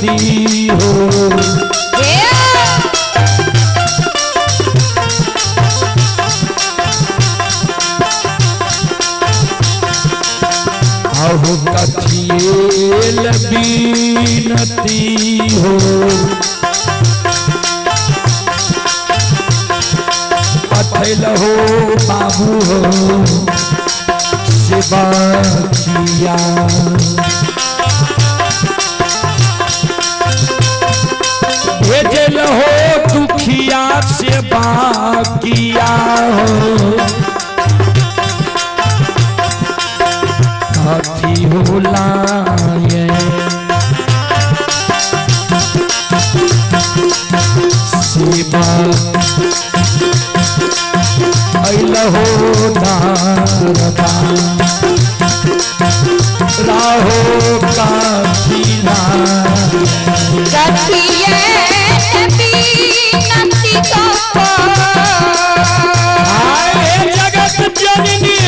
बीनती हो। अहो कथिएल बीनती हो। पथल हो बाबू हो सेवा किया। भेजल हो दुखिया सेवा किया हो। कथी होला ये सेवा अइल हो नारदा राहो काफिला। आए जगत जननी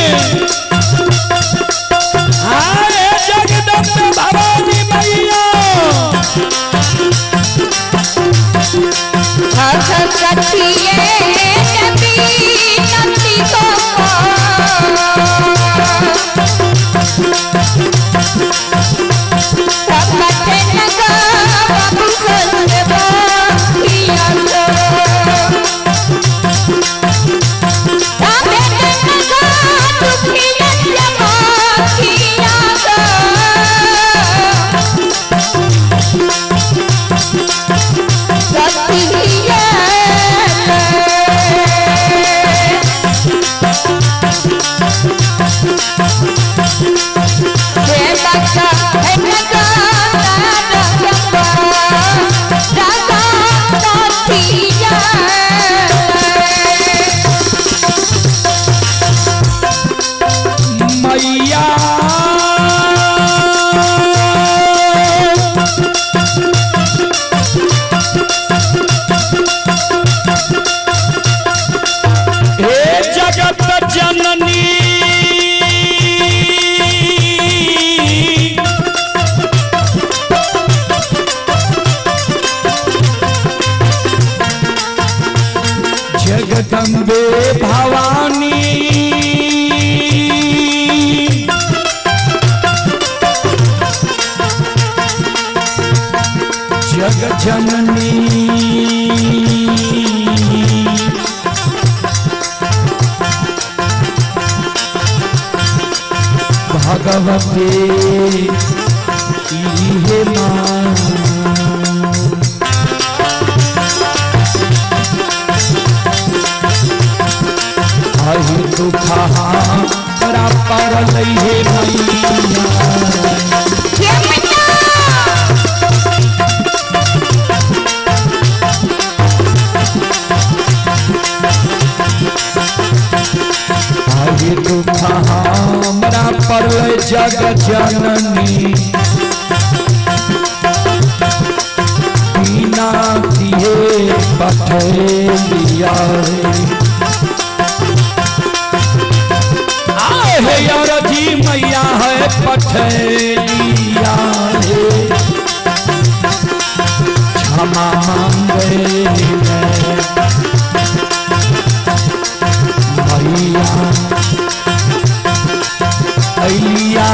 आए जगदम्बे भवानी मैया। जगदम्बे भवानी जग जननी भगवते इहे मां। अहि दुखा बड़ा पर लइहे मैया। अहि दुखा हमरा पर जग जननी। बिना दिए पठेलिया हे यार जी मैया है पठेलिया है। क्षमा मांगे मैया अलिया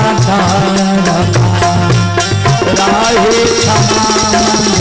राहे क्षमा मांगे।